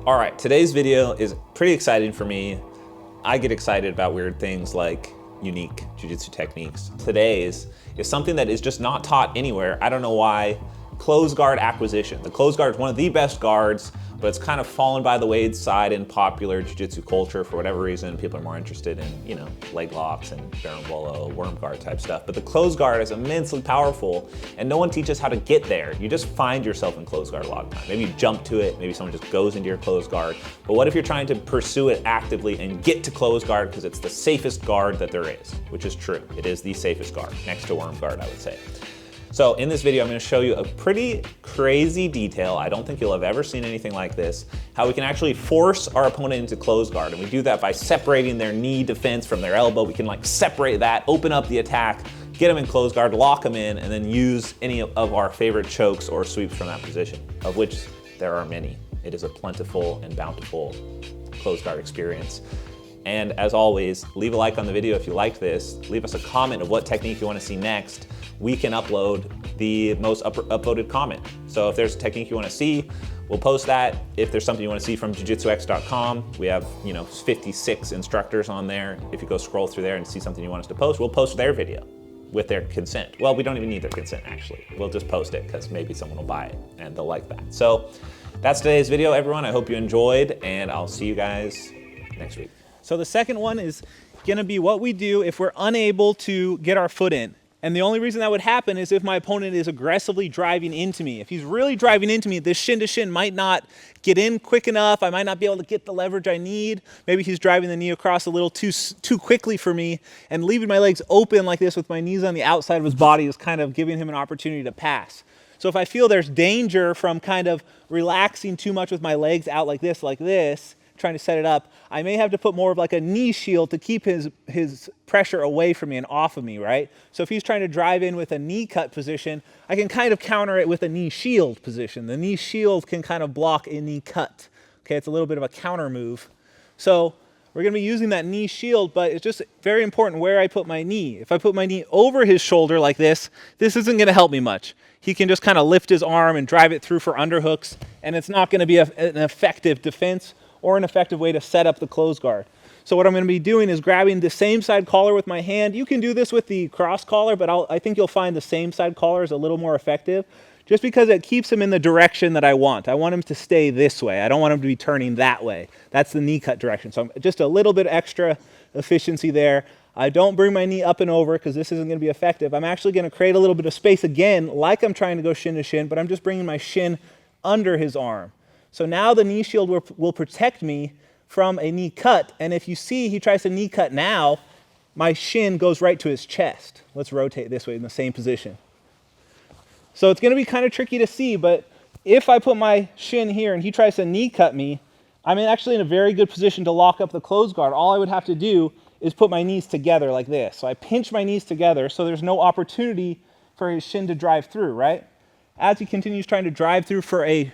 All right, today's video is pretty exciting for me. I get excited about weird things like unique jiu-jitsu techniques. Today's is something that is just not taught anywhere. I don't know why. Closed guard acquisition. The closed guard is one of the best guards, but it's kind of fallen by the wayside in popular jiu-jitsu culture for whatever reason. People are more interested in, leg locks and berimbolo, worm guard type stuff. But the closed guard is immensely powerful, and no one teaches how to get there. You just find yourself in closed guard a lot of time. Maybe you jump to it, maybe someone just goes into your closed guard. But what if you're trying to pursue it actively and get to closed guard because it's the safest guard that there is, which is true. It is the safest guard, next to worm guard, I would say. So in this video, I'm gonna show you a pretty crazy detail. I don't think you'll have ever seen anything like this, how we can actually force our opponent into closed guard. And we do that by separating their knee defense from their elbow. We can separate that, open up the attack, get them in closed guard, lock them in, and then use any of our favorite chokes or sweeps from that position, of which there are many. It is a plentiful and bountiful closed guard experience. And as always, leave a like on the video if you liked this. Leave us a comment of what technique you want to see next. We can upload the most upvoted comment. So if there's a technique you want to see, we'll post that. If there's something you want to see from jujitsux.com, we have 56 instructors on there. If you go scroll through there and see something you want us to post, we'll post their video with their consent. Well, we don't even need their consent actually. We'll just post it because maybe someone will buy it and they'll like that. So that's today's video, everyone. I hope you enjoyed, and I'll see you guys next week. So the second one is gonna be what we do if we're unable to get our foot in. And the only reason that would happen is if my opponent is aggressively driving into me. If he's really driving into me, this shin to shin might not get in quick enough. I might not be able to get the leverage I need. Maybe he's driving the knee across a little too quickly for me, and leaving my legs open like this with my knees on the outside of his body is kind of giving him an opportunity to pass. So if I feel there's danger from kind of relaxing too much with my legs out like this, trying to set it up, I may have to put more of like a knee shield to keep his pressure away from me and off of me, right? So if he's trying to drive in with a knee cut position, I can kind of counter it with a knee shield position. The knee shield can kind of block a knee cut. Okay, it's a little bit of a counter move. So we're gonna be using that knee shield, but it's just very important where I put my knee. If I put my knee over his shoulder like this isn't gonna help me much. He can just kind of lift his arm and drive it through for underhooks, and it's not gonna be an effective defense or an effective way to set up the closed guard. So what I'm gonna be doing is grabbing the same side collar with my hand. You can do this with the cross collar, but I think you'll find the same side collar is a little more effective, just because it keeps him in the direction that I want. I want him to stay this way. I don't want him to be turning that way. That's the knee cut direction. So just a little bit extra efficiency there. I don't bring my knee up and over because this isn't gonna be effective. I'm actually gonna create a little bit of space again, like I'm trying to go shin to shin, but I'm just bringing my shin under his arm. So now the knee shield will protect me from a knee cut. And if you see he tries to knee cut now, my shin goes right to his chest. Let's rotate this way in the same position. So it's gonna be kind of tricky to see, but if I put my shin here and he tries to knee cut me, I'm actually in a very good position to lock up the closed guard. All I would have to do is put my knees together like this. So I pinch my knees together so there's no opportunity for his shin to drive through, right? As he continues trying to drive through for a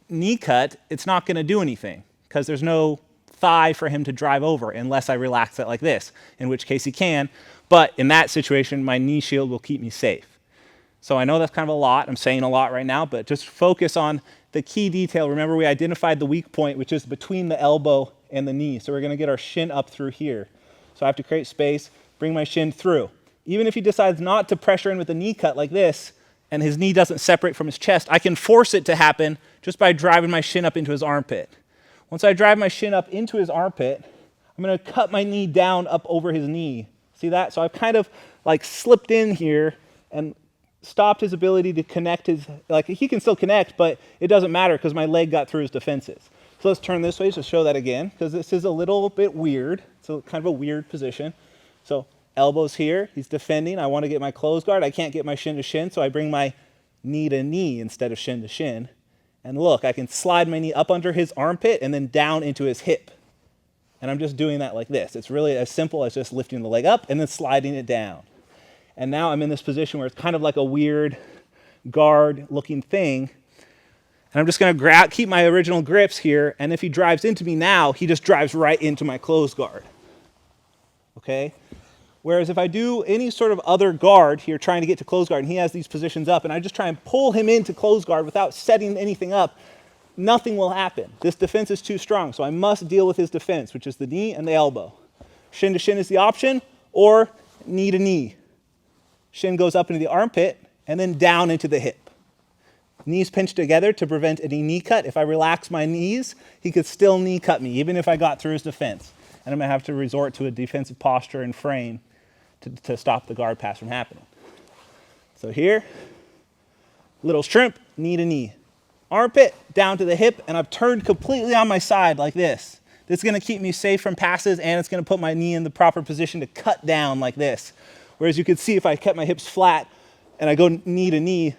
knee cut, it's not gonna do anything because there's no thigh for him to drive over unless I relax it like this, in which case he can. But in that situation, my knee shield will keep me safe. So I know that's kind of a lot. I'm saying a lot right now, but just focus on the key detail. Remember, we identified the weak point, which is between the elbow and the knee. So we're gonna get our shin up through here. So I have to create space, bring my shin through. Even if he decides not to pressure in with a knee cut like this, and his knee doesn't separate from his chest, I can force it to happen just by driving my shin up into his armpit. Once I drive my shin up into his armpit, I'm gonna cut my knee down up over his knee. See that? So I've kind of slipped in here and stopped his ability to connect he can still connect, but it doesn't matter because my leg got through his defenses. So let's turn this way to show that again, because this is a little bit weird. It's kind of a weird position. So elbows here, he's defending. I want to get my closed guard. I can't get my shin to shin, so I bring my knee to knee instead of shin to shin. And look, I can slide my knee up under his armpit and then down into his hip. And I'm just doing that like this. It's really as simple as just lifting the leg up and then sliding it down. And now I'm in this position where it's kind of like a weird guard looking thing. And I'm just gonna keep my original grips here, and if he drives into me now, he just drives right into my closed guard, okay? Whereas if I do any sort of other guard here trying to get to closed guard, and he has these positions up, and I just try and pull him into closed guard without setting anything up, nothing will happen. This defense is too strong, so I must deal with his defense, which is the knee and the elbow. Shin to shin is the option, or knee to knee. Shin goes up into the armpit and then down into the hip. Knees pinched together to prevent any knee cut. If I relax my knees, he could still knee cut me, even if I got through his defense. And I'm going to have to resort to a defensive posture and frame to stop the guard pass from happening. So here, little shrimp, knee to knee. Armpit down to the hip, and I've turned completely on my side like this. This is going to keep me safe from passes, and it's going to put my knee in the proper position to cut down like this. Whereas you can see if I kept my hips flat and I go knee to knee,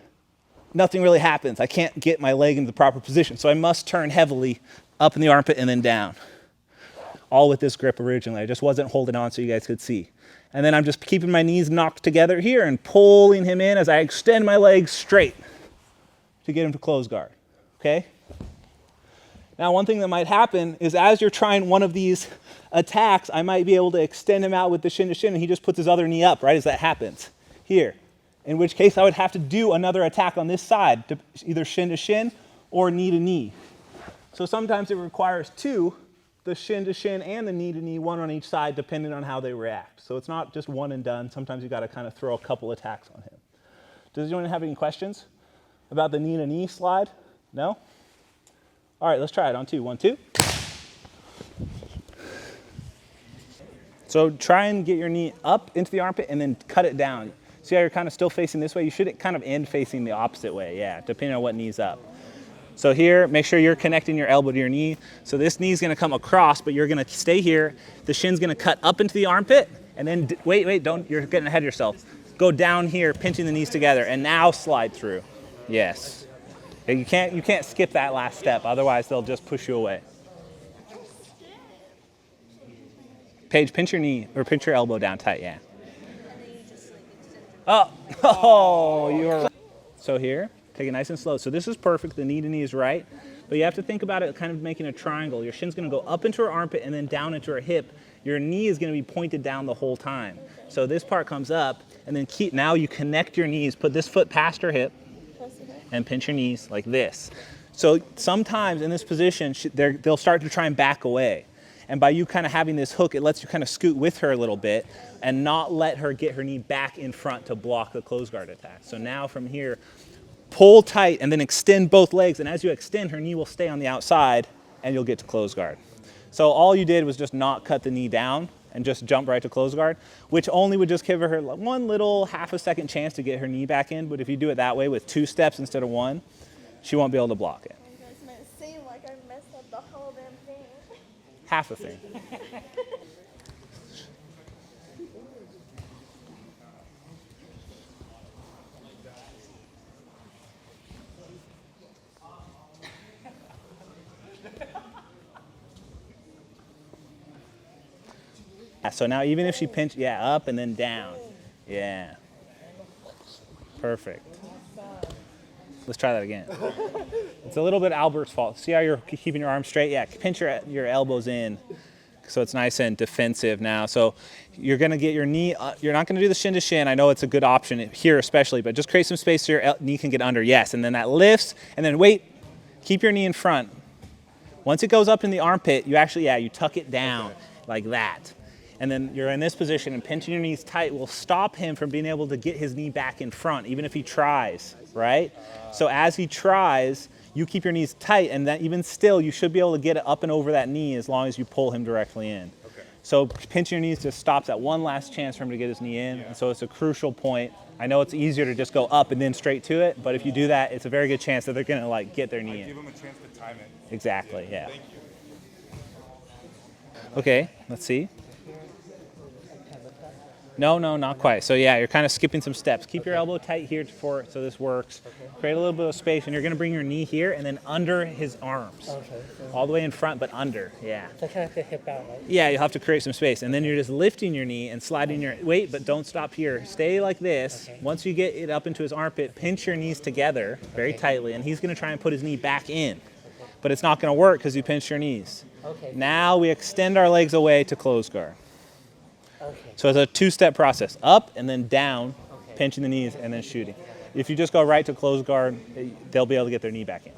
nothing really happens. I can't get my leg into the proper position. So I must turn heavily up in the armpit and then down. All with this grip originally. I just wasn't holding on so you guys could see. And then I'm just keeping my knees knocked together here and pulling him in as I extend my legs straight to get him to close guard. Okay? Now, one thing that might happen is as you're trying one of these attacks, I might be able to extend him out with the shin to shin, and he just puts his other knee up, right, as that happens here. In which case, I would have to do another attack on this side, to either shin to shin or knee to knee. So sometimes it requires two, the shin to shin and the knee to knee, one on each side, depending on how they react. So it's not just one and done. Sometimes you got to kind of throw a couple attacks on him. Does anyone have any questions about the knee to knee slide? No? All right, let's try it on two. 1, 2. So try and get your knee up into the armpit and then cut it down. See how you're kind of still facing this way? You should kind of end facing the opposite way, yeah, depending on what knee's up. So here, make sure you're connecting your elbow to your knee. So this knee's gonna come across, but you're gonna stay here. The shin's gonna cut up into the armpit, and then, wait, don't, you're getting ahead of yourself. Go down here, pinching the knees together, and now slide through. Yes. You can't skip that last step, otherwise they'll just push you away. Paige, pinch your knee, or pinch your elbow down tight, yeah. Oh, you're... So here, take it nice and slow. So this is perfect, the knee to knee is right, but you have to think about it kind of making a triangle. Your shin's gonna go up into her armpit and then down into her hip. Your knee is gonna be pointed down the whole time. So this part comes up, and then now you connect your knees, put this foot past her hip, and pinch your knees like this. So sometimes in this position, they'll start to try and back away. And by you kind of having this hook, it lets you kind of scoot with her a little bit and not let her get her knee back in front to block the close guard attack. So now from here, pull tight and then extend both legs. And as you extend, her knee will stay on the outside and you'll get to close guard. So all you did was just not cut the knee down and just jump right to close guard, which only would just give her one little half a second chance to get her knee back in. But if you do it that way with 2 steps instead of 1, she won't be able to block it. You guys might seem like I messed up the whole damn thing. Half a thing. So now even if she pinched, up and then down. Yeah. Perfect. Let's try that again. It's a little bit Albert's fault. See how you're keeping your arms straight? Yeah, pinch your elbows in so it's nice and defensive now. So you're gonna get your knee, you're not gonna do the shin to shin. I know it's a good option here especially, but just create some space so your knee can get under. Yes, and then that lifts, and then wait, keep your knee in front. Once it goes up in the armpit, you actually, you tuck it down like that. And then you're in this position, and pinching your knees tight will stop him from being able to get his knee back in front, even if he tries, right? So as he tries, you keep your knees tight, and then even still, you should be able to get it up and over that knee as long as you pull him directly in. Okay. So pinching your knees just stops that one last chance for him to get his knee in, and so it's a crucial point. I know it's easier to just go up and then straight to it, but if you do that, it's a very good chance that they're gonna get their knee in. Give him a chance to time it. Exactly, yeah. Thank you. Okay, let's see. No, not quite. So you're kind of skipping some steps. Keep your elbow tight here so this works. Create a little bit of space, and you're going to bring your knee here and then under his arms. Okay. All the way in front, but under, yeah. So I kind of have to hip out, right? Yeah, you'll have to create some space. And then you're just lifting your knee and sliding wait, but don't stop here. Stay like this. Okay. Once you get it up into his armpit, pinch your knees together very tightly, and he's going to try and put his knee back in. But it's not going to work because you pinched your knees. Okay. Now we extend our legs away to close guard. Okay. So it's a 2-step process, up and then down, pinching the knees and then shooting. If you just go right to close guard, they'll be able to get their knee back in.